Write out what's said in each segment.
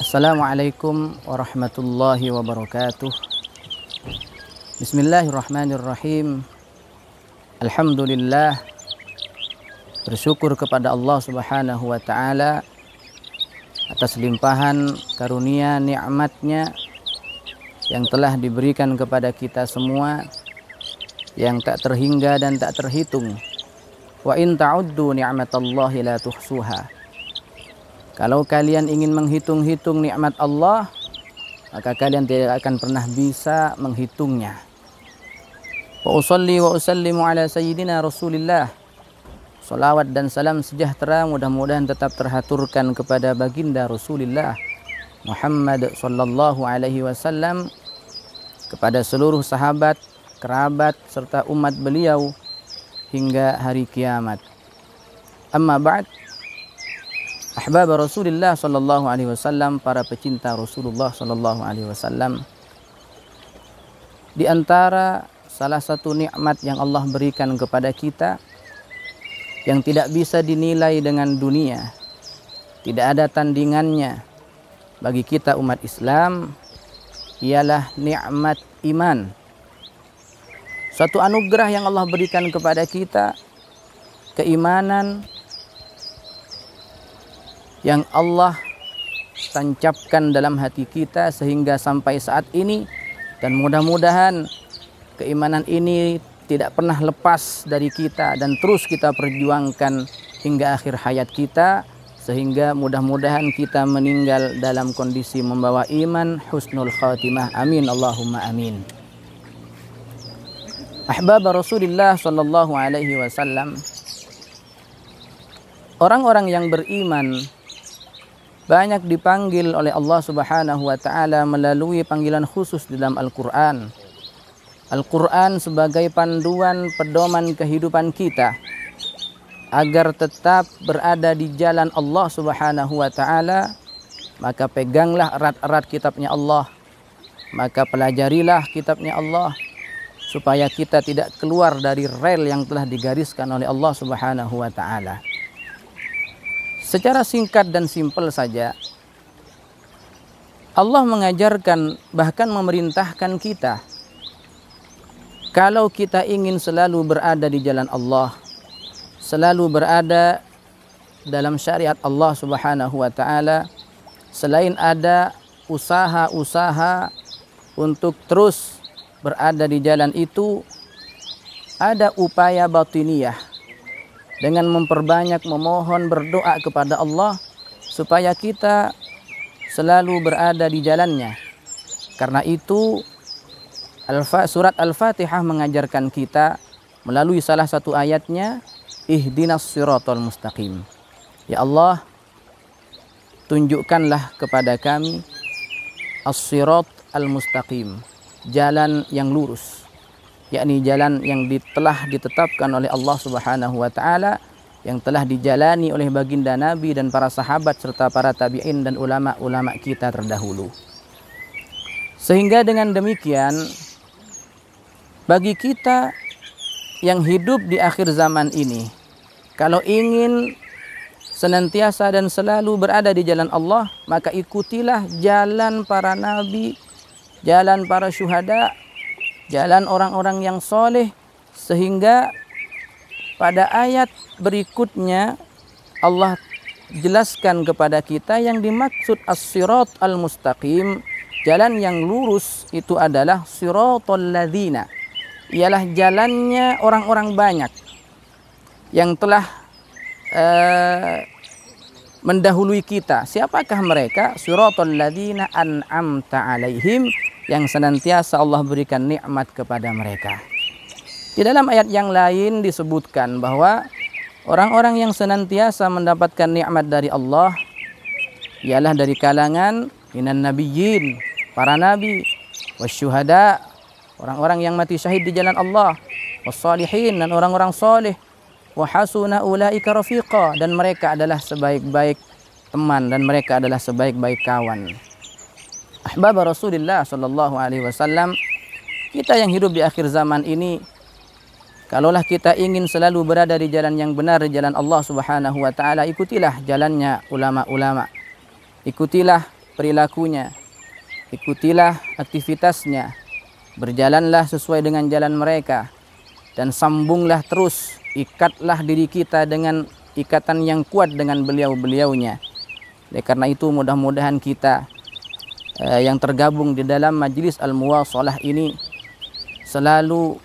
Assalamualaikum warahmatullahi wabarakatuh. Bismillahirrahmanirrahim. Alhamdulillah, bersyukur kepada Allah Subhanahu wa ta'ala atas limpahan karunia nikmatnya yang telah diberikan kepada kita semua, yang tak terhingga dan tak terhitung. Wa in ta'uddu ni'matallahi la tuhsuha. Kalau kalian ingin menghitung-hitung nikmat Allah, maka kalian tidak akan pernah bisa menghitungnya. Wa usalli wa usallimu ala sayyidina Rasulillah. Salawat dan salam sejahtera mudah-mudahan tetap terhaturkan kepada baginda Rasulullah Muhammad sallallahu alaihi wasallam, kepada seluruh sahabat, kerabat serta umat beliau hingga hari kiamat. Amma ba'd. Ahbab Rasulullah sallallahu alaihi wasallam, para pecinta Rasulullah sallallahu alaihi wasallam. Di antara salah satu nikmat yang Allah berikan kepada kita yang tidak bisa dinilai dengan dunia, tidak ada tandingannya bagi kita umat Islam, ialah nikmat iman. Suatu anugerah yang Allah berikan kepada kita, keimanan yang Allah tancapkan dalam hati kita sehingga sampai saat ini, dan mudah-mudahan keimanan ini tidak pernah lepas dari kita dan terus kita perjuangkan hingga akhir hayat kita, sehingga mudah-mudahan kita meninggal dalam kondisi membawa iman husnul khatimah. Amin Allahumma amin. Ahbab Rasulullah sallallahu alaihi wasallam, orang-orang yang beriman banyak dipanggil oleh Allah Subhanahu wa ta'ala melalui panggilan khusus di dalam Al-Quran. Al-Quran sebagai panduan pedoman kehidupan kita agar tetap berada di jalan Allah Subhanahu wa ta'ala. Maka peganglah erat-erat kitabnya Allah, maka pelajarilah kitabnya Allah, supaya kita tidak keluar dari rel yang telah digariskan oleh Allah Subhanahu wa ta'ala. Secara singkat dan simpel saja, Allah mengajarkan, bahkan memerintahkan kita, kalau kita ingin selalu berada di jalan Allah, selalu berada dalam syariat Allah Subhanahu wa ta'ala, selain ada usaha-usaha untuk terus berada di jalan itu, ada upaya batiniyah dengan memperbanyak memohon, berdoa kepada Allah supaya kita selalu berada di jalannya. Karena itu surat Al-Fatihah mengajarkan kita melalui salah satu ayatnya, ihdinas siratal mustaqim. Ya Allah, tunjukkanlah kepada kami as-sirat al-mustaqim, jalan yang lurus, yakni jalan yang telah ditetapkan oleh Allah Subhanahu wa ta'ala, yang telah dijalani oleh baginda Nabi dan para sahabat serta para tabi'in dan ulama-ulama kita terdahulu. Sehingga dengan demikian, bagi kita yang hidup di akhir zaman ini, kalau ingin senantiasa dan selalu berada di jalan Allah, maka ikutilah jalan para nabi, jalan para syuhada, jalan orang-orang yang soleh. Sehingga pada ayat berikutnya Allah jelaskan kepada kita yang dimaksud as-sirat al-mustaqim, jalan yang lurus, itu adalah siratal ladzina, ialah jalannya orang-orang banyak yang telah mendahului kita. Siapakah mereka? Siratal ladzina an'amta alaihim, yang senantiasa Allah berikan nikmat kepada mereka. Di dalam ayat yang lain disebutkan bahwa orang-orang yang senantiasa mendapatkan nikmat dari Allah ialah dari kalangan minan nabiyyin, para nabi, wasyuhada, orang-orang yang mati syahid di jalan Allah, wassalihin, dan orang-orang soleh, wa hasuna ulaika rafiqa, dan mereka adalah sebaik-baik teman dan mereka adalah sebaik-baik kawan. Ahbab Rasulullah sallallahu alaihi wasallam, kita yang hidup di akhir zaman ini, kalaulah kita ingin selalu berada di jalan yang benar, di jalan Allah Subhanahu wa ta'ala, ikutilah jalannya ulama-ulama, ikutilah perilakunya, ikutilah aktivitasnya, berjalanlah sesuai dengan jalan mereka, dan sambunglah terus, ikatlah diri kita dengan ikatan yang kuat dengan beliau-beliaunya. Oleh karena itu mudah-mudahan kita yang tergabung di dalam Majlis Al-Muwasalah ini selalu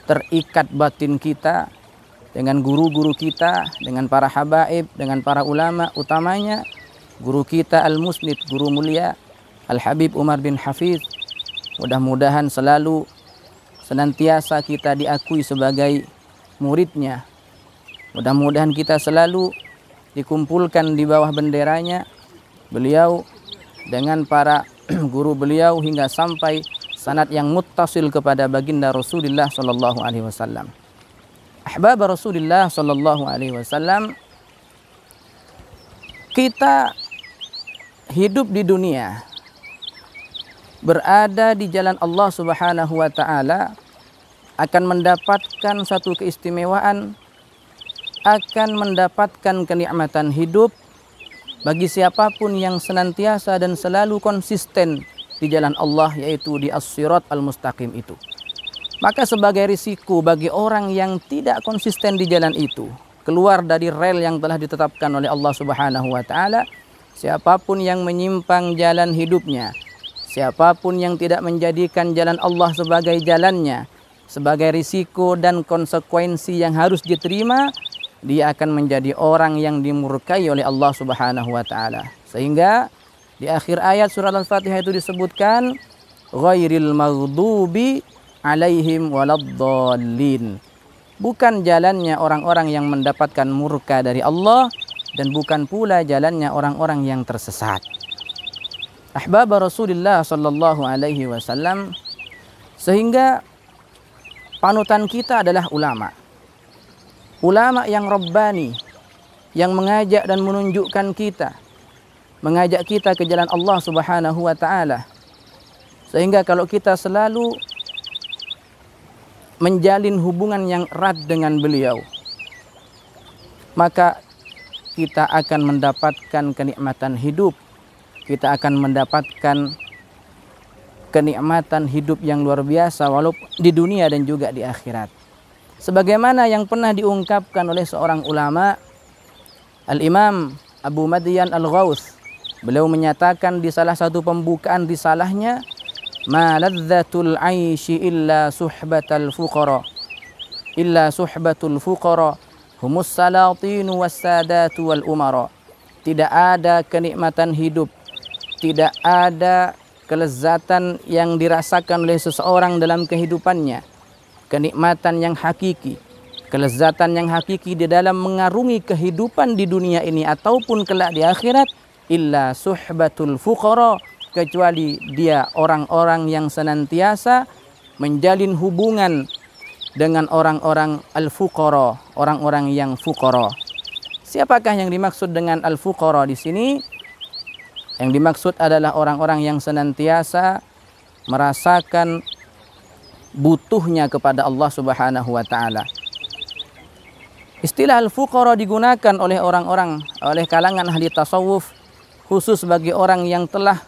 terikat batin kita dengan guru-guru kita, dengan para habaib, dengan para ulama, utamanya guru kita Al-Musnid, guru mulia Al-Habib Umar bin Hafiz. Mudah-mudahan selalu senantiasa kita diakui sebagai muridnya. Mudah-mudahan kita selalu dikumpulkan di bawah benderanya beliau dengan para guru beliau hingga sampai sanad yang muttasil kepada baginda Rasulullah sallallahu alaihi wasallam. Ahbab Rasulullah sallallahu alaihi wasallam, kita hidup di dunia, berada di jalan Allah Subhanahu wa taala, akan mendapatkan satu keistimewaan, akan mendapatkan kenikmatan hidup bagi siapapun yang senantiasa dan selalu konsisten di jalan Allah, yaitu di as-sirat al-mustaqim itu. Maka sebagai risiko bagi orang yang tidak konsisten di jalan itu, keluar dari rel yang telah ditetapkan oleh Allah Subhanahu wa taala, siapapun yang menyimpang jalan hidupnya, siapapun yang tidak menjadikan jalan Allah sebagai jalannya, sebagai risiko dan konsekuensi yang harus diterima, dia akan menjadi orang yang dimurkai oleh Allah Subhanahu wa taala. Sehingga di akhir ayat surah Al-Fatihah itu disebutkan ghairil maghdubi alaihim waladdallin. Bukan jalannya orang-orang yang mendapatkan murka dari Allah, dan bukan pula jalannya orang-orang yang tersesat. Ahbab Rasulullah sallallahu alaihi wasallam, sehingga panutan kita adalah ulama. Ulama yang rabbani, yang mengajak dan menunjukkan kita, mengajak kita ke jalan Allah Subhanahu wa taala. Sehingga kalau kita selalu menjalin hubungan yang erat dengan beliau, maka kita akan mendapatkan kenikmatan hidup. Kita akan mendapatkan kenikmatan hidup yang luar biasa walaupun di dunia dan juga di akhirat. Sebagaimana yang pernah diungkapkan oleh seorang ulama, Al-Imam Abu Madyan Al-Ghawth. Beliau menyatakan di salah satu pembukaan risalahnya, ma ladzatul aishi illa suhbatul fuqara, illa suhbatul fuqara humus salatinu wassadatu wal umara. Tidak ada kenikmatan hidup, tidak ada kelezatan yang dirasakan oleh seseorang dalam kehidupannya, kenikmatan yang hakiki, kelezatan yang hakiki di dalam mengarungi kehidupan di dunia ini ataupun kelak di akhirat, illa suhbatul fuqara, kecuali dia orang-orang yang senantiasa menjalin hubungan dengan orang-orang al-fuqara, orang-orang yang fuqara. Siapakah yang dimaksud dengan al-fuqara di sini? Yang dimaksud adalah orang-orang yang senantiasa merasakan butuhnya kepada Allah Subhanahu wa taala. Istilah al-fuqara digunakan oleh orang-orang, oleh kalangan ahli tasawuf, khusus bagi orang yang telah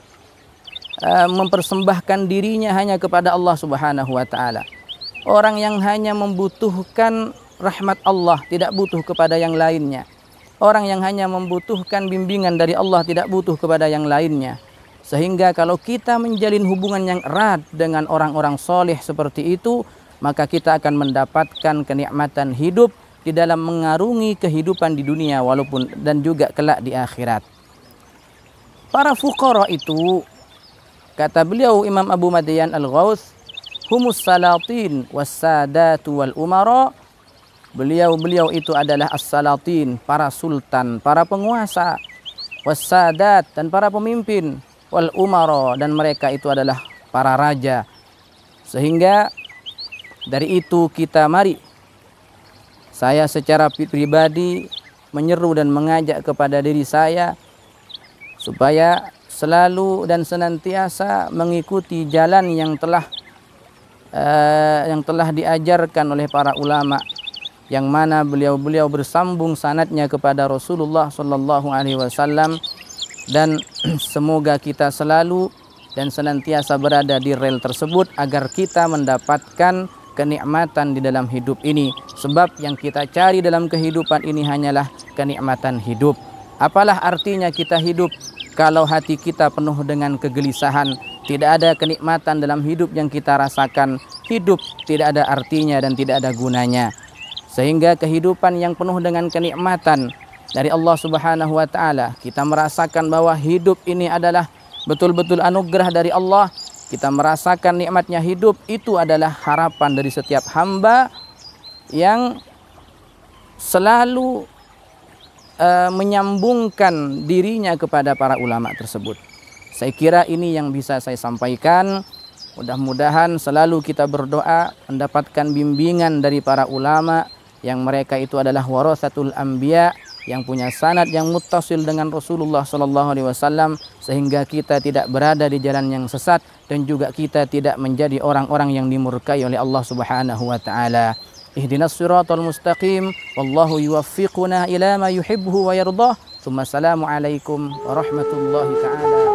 mempersembahkan dirinya hanya kepada Allah Subhanahu wa taala. Orang yang hanya membutuhkan rahmat Allah, tidak butuh kepada yang lainnya. Orang yang hanya membutuhkan bimbingan dari Allah, tidak butuh kepada yang lainnya. Sehingga kalau kita menjalin hubungan yang erat dengan orang-orang soleh seperti itu, maka kita akan mendapatkan kenikmatan hidup di dalam mengarungi kehidupan di dunia walaupun dan juga kelak di akhirat. Para fuqara itu, kata beliau Imam Abu Madyan Al-Ghawth, humus salatin wassadatu wal umara. Beliau itu adalah as-salatin, para sultan, para penguasa, wassadat, dan para pemimpin, wal umara, dan mereka itu adalah para raja. Sehingga dari itu kita mari, saya secara pribadi menyeru dan mengajak kepada diri saya supaya selalu dan senantiasa mengikuti jalan yang telah diajarkan oleh para ulama, yang mana beliau-beliau bersambung sanadnya kepada Rasulullah sallallahu alaihi wasallam dan semoga kita selalu dan senantiasa berada di rel tersebut agar kita mendapatkan kenikmatan di dalam hidup ini. Sebab yang kita cari dalam kehidupan ini hanyalah kenikmatan hidup. Apalah artinya kita hidup kalau hati kita penuh dengan kegelisahan, tidak ada kenikmatan dalam hidup yang kita rasakan, hidup tidak ada artinya dan tidak ada gunanya. Sehingga kehidupan yang penuh dengan kenikmatan dari Allah Subhanahu wa taala, kita merasakan bahwa hidup ini adalah betul-betul anugerah dari Allah. Kita merasakan nikmatnya hidup, itu adalah harapan dari setiap hamba yang selalu menyambungkan dirinya kepada para ulama tersebut. Saya kira ini yang bisa saya sampaikan. Mudah-mudahan selalu kita berdoa mendapatkan bimbingan dari para ulama yang mereka itu adalah warasatul anbiya, yang punya sanad yang muttasil dengan Rasulullah SAW, sehingga kita tidak berada di jalan yang sesat dan juga kita tidak menjadi orang-orang yang dimurkai oleh Allah Subhanahu wa taala. Ihdinas siratal mustaqim, wallahu yuwaffiquna ila ma yuhibbu wa yardah. Tsumma assalamu alaikum warahmatullahi taala